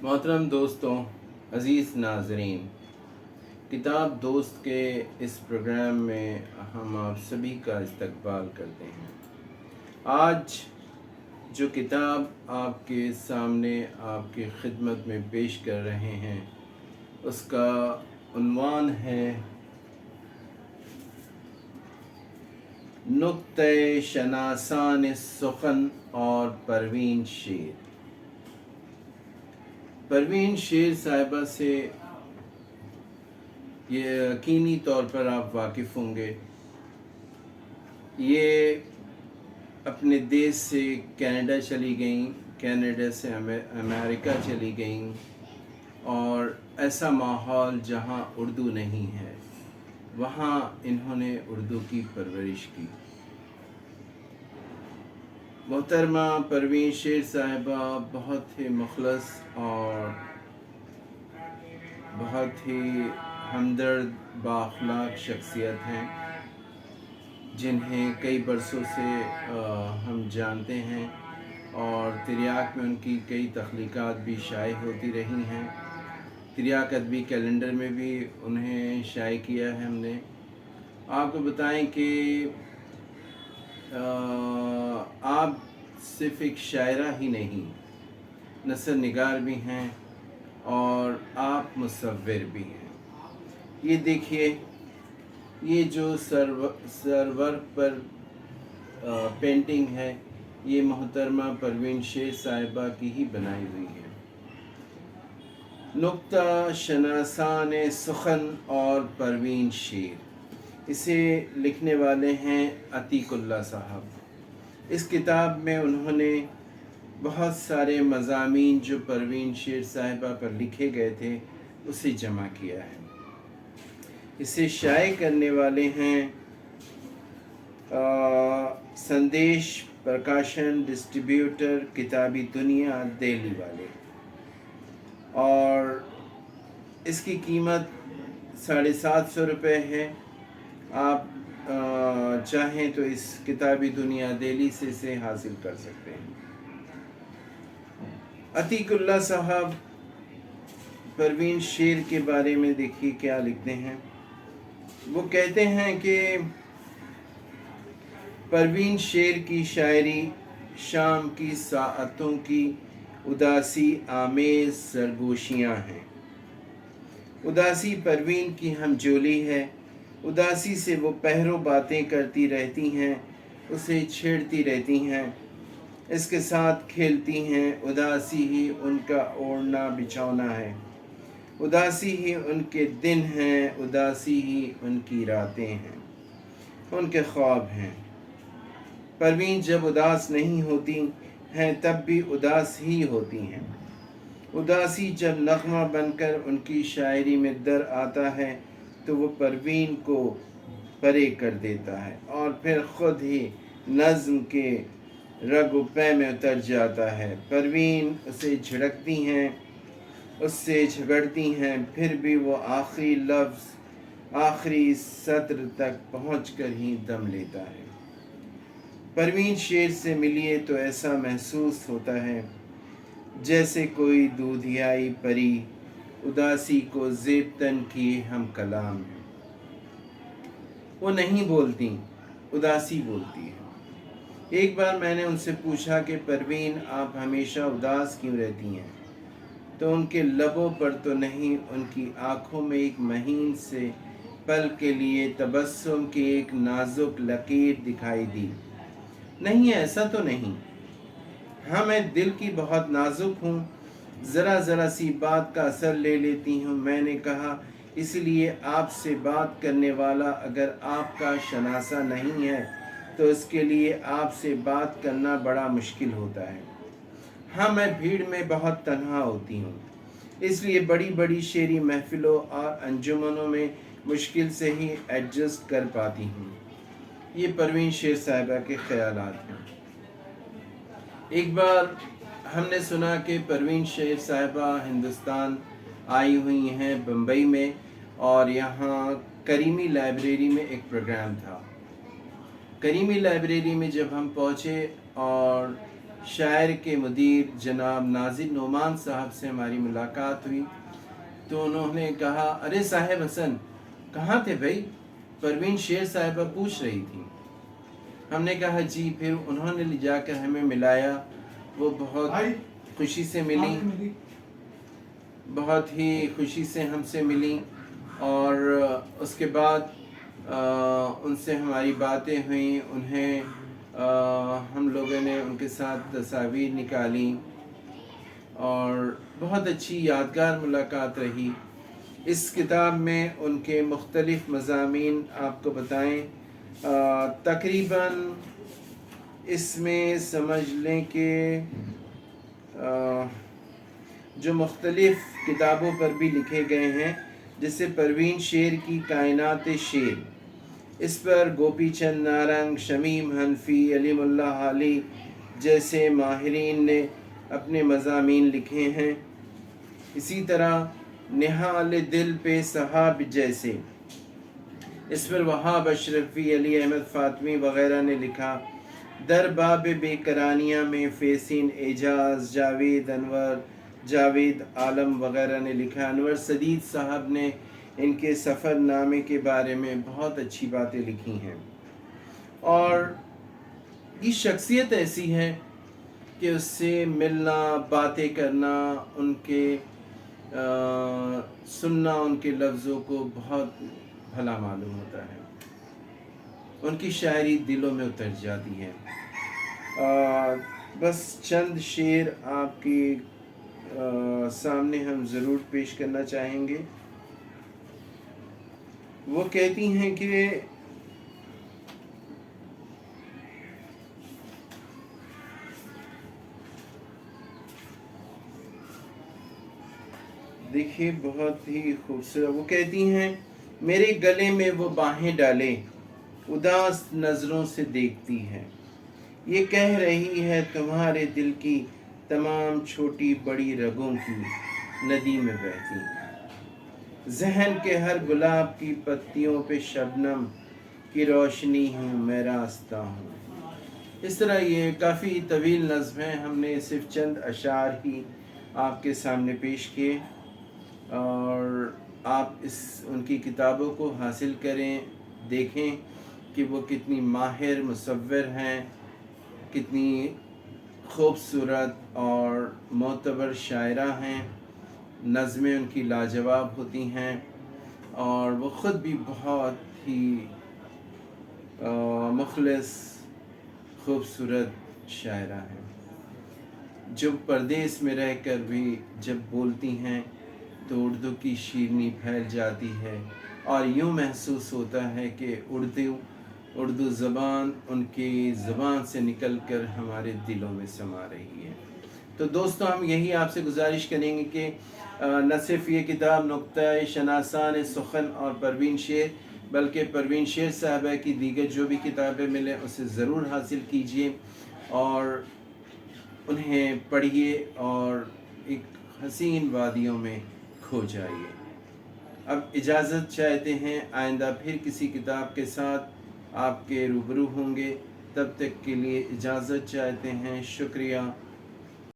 मोहतरम दोस्तों, अज़ीज़ नाज़रीन, किताब दोस्त के इस प्रोग्राम में हम आप सभी का इस्तकबाल करते हैं। आज जो किताब आपके सामने आपकी खिदमत में पेश कर रहे हैं उसका उन्वान है नुक्ते शनासान सुखन और परवीन शेर। परवीन शेर साहिबा से ये यकीनी तौर पर आप वाकिफ़ होंगे। ये अपने देश से कनाडा चली गईं, कनाडा से अमेरिका चली गईं, और ऐसा माहौल जहाँ उर्दू नहीं है वहाँ इन्होंने उर्दू की परवरिश की। मोहतरमा परवीन शेर साहिबा बहुत ही मुखलस और बहुत ही हमदर्द बाअखलाक शख्सियत हैं, जिन्हें कई बरसों से हम जानते हैं और तिर्याक में उनकी कई तख्लीक़ात भी शाये होती रही हैं। तिर्याक अदबी कैलेंडर में भी उन्हें शाये किया है हमने। आपको बताएं कि आप सिर्फ़ एक शायरा ही नहीं, नसर निगार भी हैं और आप मुसव्विर भी हैं। ये देखिए, ये जो सरवर्क पर पेंटिंग है, ये मोहतरमा परवीन शेर साहिबा की ही बनाई हुई है। नुक्ता शनासान सुखन और परवीन शेर, इसे लिखने वाले हैं अतीकुल्लाह साहब। इस किताब में उन्होंने बहुत सारे मज़ामीन जो परवीन शेर साहिबा पर लिखे गए थे उसे जमा किया है। इसे शाये करने वाले हैं संदेश प्रकाशन डिस्ट्रीब्यूटर किताबी दुनिया दिल्ली वाले, और इसकी कीमत 750 रुपये है। आप चाहें तो इस किताबी दुनिया दिल्ली से इसे हासिल कर सकते हैं। अतीकुल्लाह साहब परवीन शेर के बारे में देखिए क्या लिखते हैं। वो कहते हैं कि परवीन शेर की शायरी शाम की साअतों की उदासी आमेज़ सरगोशियाँ हैं। उदासी परवीन की हमजोली है, उदासी से वो पहरों बातें करती रहती हैं, उसे छेड़ती रहती हैं, इसके साथ खेलती हैं। उदासी ही उनका ओढ़ना बिछौना है, उदासी ही उनके दिन हैं, उदासी ही उनकी रातें हैं, उनके ख्वाब हैं। परवीन जब उदास नहीं होती हैं तब भी उदास ही होती हैं। उदासी जब नग़मा बनकर उनकी शायरी में दर आता है तो वो परवीन को परे कर देता है और फिर ख़ुद ही नज़्म के रग पै में उतर जाता है। परवीन उसे झिड़कती हैं, उससे झगड़ती हैं, फिर भी वो आखिरी लफ्ज़ आखिरी सत्र तक पहुंचकर ही दम लेता है। परवीन शेर से मिलिए तो ऐसा महसूस होता है जैसे कोई दूधियाई परी उदासी को ज़ेबतन किए हम कलाम हैं। वो नहीं बोलती, उदासी बोलती है। एक बार मैंने उनसे पूछा कि परवीन आप हमेशा उदास क्यों रहती हैं, तो उनके लबों पर तो नहीं, उनकी आँखों में एक महीन से पल के लिए तबस्सुम की एक नाजुक लकीर दिखाई दी। नहीं, ऐसा तो नहीं। हाँ, मैं दिल की बहुत नाजुक हूँ, ज़रा सी बात का असर ले लेती हूँ। मैंने कहा, इसलिए आपसे बात करने वाला अगर आपका शनासा नहीं है तो इसके लिए आपसे बात करना बड़ा मुश्किल होता है। हाँ, मैं भीड़ में बहुत तन्हा होती हूँ, इसलिए बड़ी बड़ी शेरी महफ़िलों और अंजुमनों में मुश्किल से ही एडजस्ट कर पाती हूँ। ये परवीन शेर साहिबा के ख़यालात हैं। एक बार हमने सुना कि परवीन शेर साहिबा हिंदुस्तान आई हुई हैं बम्बई में, और यहाँ करीमी लाइब्रेरी में एक प्रोग्राम था। करीमी लाइब्रेरी में जब हम पहुँचे और शायर के मुदीर जनाब नाजिर नोमान साहब से हमारी मुलाकात हुई तो उन्होंने कहा, अरे साहिब हसन कहाँ थे भाई? परवीन शेर साहिबा पूछ रही थी। हमने कहा जी। फिर उन्होंने ले जाकर हमें मिलाया। वो बहुत खुशी से मिली, बहुत ही खुशी से हमसे मिली और उसके बाद उनसे हमारी बातें हुई। उन्हें हम लोगों ने उनके साथ तस्वीर निकाली और बहुत अच्छी यादगार मुलाकात रही। इस किताब में उनके मुख्तलिफ़ मज़ामीन आपको बताएं। तकरीबन इसमें समझ लें कि जो मुख्तलिफ़ किताबों पर भी लिखे गए हैं, जैसे परवीन शेर की कायनात शेर, इस पर गोपी चंद नारंग, शमीम हनफी, अलीमुल्ला हाली जैसे माहिरीन ने अपने मज़ामीन लिखे हैं। इसी तरह निहाल दिल पे सहाब जैसे, इस पर वहाब अशरफी, अली अहमद फ़ातमी वग़ैरह ने लिखा। दर बाब बेकरानिया में फ़ेसिन एजाज, जावेद अनवर, जावेद आलम वग़ैरह ने लिखा। अनवर सदीद साहब ने इनके सफ़र नामे के बारे में बहुत अच्छी बातें लिखी हैं और ये शख्सियत ऐसी है कि उससे मिलना, बातें करना, उनके सुनना उनके लफ्ज़ों को बहुत भला मालूम होता है। उनकी शायरी दिलों में उतर जाती है। बस चंद शेर आपके सामने हम ज़रूर पेश करना चाहेंगे। वो कहती हैं कि देखिए बहुत ही खूबसूरत। वो कहती हैं, मेरे गले में वो बाहें डाले, उदास नज़रों से देखती है, ये कह रही है तुम्हारे दिल की तमाम छोटी बड़ी रगों की नदी में बहती। जहन के हर गुलाब की पत्तियों पे शबनम की रोशनी हूँ मैं, रास्ता हूँ। इस तरह ये काफ़ी तवील नज़्म है। हमने सिर्फ चंद अशार ही आपके सामने पेश किए और आप इस उनकी किताबों को हासिल करें, देखें कि वो कितनी माहिर मुसव्विर हैं, कितनी खूबसूरत और मोतबर शायरा हैं। नज़में उनकी लाजवाब होती हैं और वो ख़ुद भी बहुत ही मुखलिस खूबसूरत शायरा हैं, जो परदेस में रहकर भी जब बोलती हैं तो उर्दू की शीरनी फैल जाती है और यूँ महसूस होता है कि उर्दू ज़बान उनकी ज़बान से निकलकर हमारे दिलों में समा रही है। तो दोस्तों, हम यही आपसे गुजारिश करेंगे कि न सिर्फ ये किताब नुक्ता शनासान सुखन और परवीन शेर, बल्कि परवीन शेर साहबा की दीगर जो भी किताबें मिलें उसे ज़रूर हासिल कीजिए और उन्हें पढ़िए और एक हसीन वादियों में खो जाइए। अब इजाज़त चाहते हैं, आइंदा फिर किसी किताब के साथ आपके रूबरू होंगे। तब तक के लिए इजाज़त चाहते हैं। शुक्रिया।